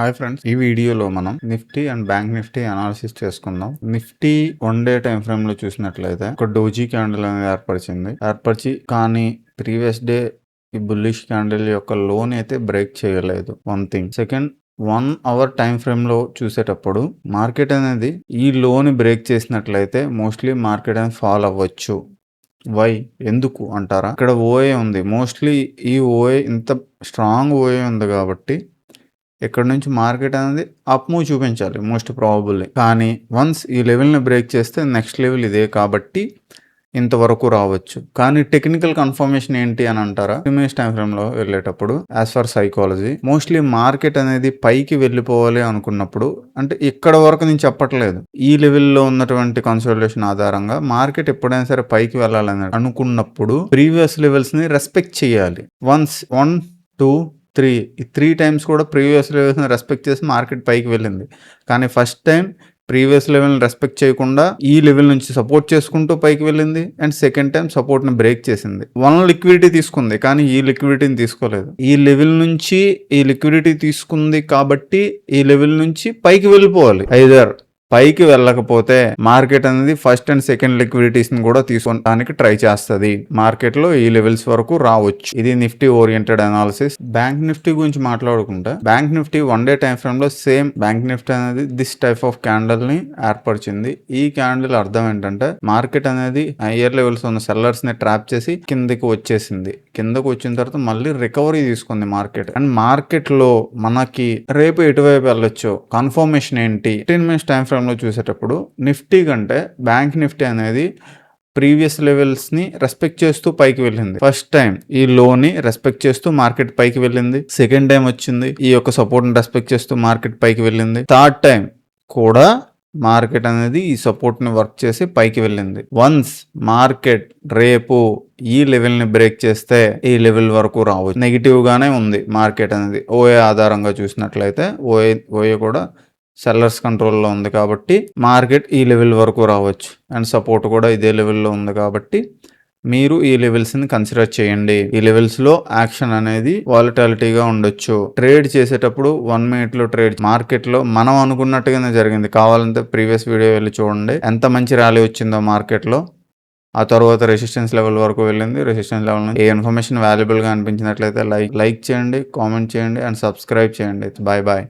Hi friends, ఈ వీడియోలో మనం Nifty and bank Nifty analysis చేసుకుందాం. నిఫ్టీ 1 డే టైం ఫ్రేమ్ లో చూసినట్లయితే ఒక డోజీ క్యాండిల్ అనేది ఏర్పరిచి కానీ ప్రీవియస్ డే ఈ బుల్లిష్ క్యాండిల్ యొక్క లోన్ అయితే బ్రేక్ చేయలేదు. One thing. Second, 1 hour time frame లో చూసేటప్పుడు మార్కెట్ అనేది ఈ లోని బ్రేక్ చేసినట్లయితే మోస్ట్లీ మార్కెట్ అనేది ఫాల్ అవ్వచ్చు. వై ఎందుకు అంటారా? ఇక్కడ ఓఏ ఉంది. మోస్ట్లీ ఈ ఓఏ ఇంత స్ట్రాంగ్ ఓఏ ఉంది కాబట్టి ఇక్కడ నుంచి మార్కెట్ అనేది అప్ మూవ్ చూపించాలి మోస్ట్ ప్రాబబుల్లీ. కానీ వన్స్ ఈ లెవెల్ని బ్రేక్ చేస్తే నెక్స్ట్ లెవెల్ ఇదే కాబట్టి ఇంతవరకు రావచ్చు. కానీ టెక్నికల్ కన్ఫర్మేషన్ ఏంటి అని అంటారా? 3 minutes టైం ఫ్రేమ్ లో వెళ్ళేటప్పుడు as for psychology mostly market అనేది పైకి వెళ్ళిపోవాలి అనుకున్నప్పుడు, అంటే ఇక్కడ వరకు నేను చెప్పట్లేదు, ఈ లెవెల్లో ఉన్నటువంటి కన్సోలిడేషన్ ఆధారంగా మార్కెట్ ఎప్పుడైనా సరే పైకి వెళ్ళాలని అనుకున్నప్పుడు ప్రీవియస్ లెవెల్స్ ని రెస్పెక్ట్ చేయాలి. వన్స్ 1, 2, 3 ఈ 3 టైమ్స్ కూడా ప్రీవియస్ లెవెల్స్ని రెస్పెక్ట్ చేసి మార్కెట్ పైకి వెళ్ళింది. కానీ ఫస్ట్ టైం ప్రీవియస్ లెవెల్ని రెస్పెక్ట్ చేయకుండా ఈ లెవెల్ నుంచి సపోర్ట్ చేసుకుంటూ పైకి వెళ్ళింది. అండ్ సెకండ్ టైం సపోర్ట్ని బ్రేక్ చేసింది. లిక్విడిటీ తీసుకుంది కానీ ఈ లిక్విడిటీని తీసుకోలేదు. ఈ లెవెల్ నుంచి ఈ లిక్విడిటీ తీసుకుంది కాబట్టి ఈ లెవెల్ నుంచి పైకి వెళ్ళిపోవాలి. ఐదర్ పైకి వెళ్ళకపోతే మార్కెట్ అనేది ఫస్ట్ అండ్ సెకండ్ లిక్విడిటీస్ ని కూడా తీసుకోవడానికి ట్రై చేస్తుంది. మార్కెట్ లో ఈ లెవెల్స్ వరకు రావచ్చు. ఇది Nifty oriented analysis. Bank Nifty గురించి మాట్లాడుకుంటే bank Nifty 1 day time frame లో సేమ్ బ్యాంక్ నిఫ్టీ అనేది దిస్ టైప్ ఆఫ్ క్యాండిల్ ని ఏర్పరిచింది. ఈ క్యాండిల్ అర్థం ఏంటంటే మార్కెట్ అనేది హైయర్ లెవెల్స్ ఉన్న సెల్లర్స్ ని ట్రాప్ చేసి కిందకి వచ్చేసింది. కిందకు వచ్చిన తర్వాత మళ్ళీ రికవరీ తీసుకుంది మార్కెట్. అండ్ మార్కెట్ లో మనకి రేపు ఎటువైపు వెళ్ళొచ్చు కన్ఫర్మేషన్ ఏంటి? 15 minutes టైం ఫ్రేమ్ లో చూసేటప్పుడు నిఫ్టీ కంటే బ్యాంక్ నిఫ్టీ అనేది ప్రీవియస్ లెవెల్స్ ని రెస్పెక్ట్ చేస్తూ పైకి వెళ్ళింది. ఫస్ట్ టైం ఈ లోని రెస్పెక్ట్ చేస్తూ మార్కెట్ పైకి వెళ్ళింది. సెకండ్ టైం వచ్చింది ఈ యొక్క సపోర్ట్ ని రెస్పెక్ట్ చేస్తూ మార్కెట్ పైకి వెళ్ళింది. థర్డ్ టైం కూడా మార్కెట్ అనేది ఈ సపోర్ట్ ని వర్క్ చేసి పైకి వెళ్ళింది. వన్స్ మార్కెట్ రేపు ఈ లెవెల్ ని బ్రేక్ చేస్తే ఈ లెవెల్ వరకు రావచ్చు. నెగిటివ్ గానే ఉంది మార్కెట్ అనేది. ఓఏ ఆధారంగా చూసినట్లయితే ఓఏ కూడా సెల్లర్స్ కంట్రోల్లో ఉంది కాబట్టి మార్కెట్ ఈ లెవెల్ వరకు రావచ్చు. అండ్ సపోర్ట్ కూడా ఇదే లెవెల్లో ఉంది కాబట్టి మీరు ఈ లెవెల్స్ని కన్సిడర్ చేయండి. ఈ లెవెల్స్లో యాక్షన్ అనేది వాలటాలిటీగా ఉండొచ్చు. ట్రేడ్ చేసేటప్పుడు 1 minute లో ట్రేడ్ మార్కెట్లో మనం అనుకున్నట్టుగానే జరిగింది. కావాలంటే ప్రీవియస్ వీడియో వెళ్ళి చూడండి ఎంత మంచి ర్యాలీ వచ్చిందో మార్కెట్లో. ఆ తర్వాత రెసిస్టెన్స్ లెవెల్ వరకు వెళ్ళింది. రెసిస్టెన్స్ లెవెల్ నుంచి ఏ ఇన్ఫర్మేషన్ వాల్యుబుల్గా అనిపించినట్లయితే లైక్ చేయండి, కామెంట్ చేయండి అండ్ సబ్స్క్రైబ్ చేయండి. Bye bye.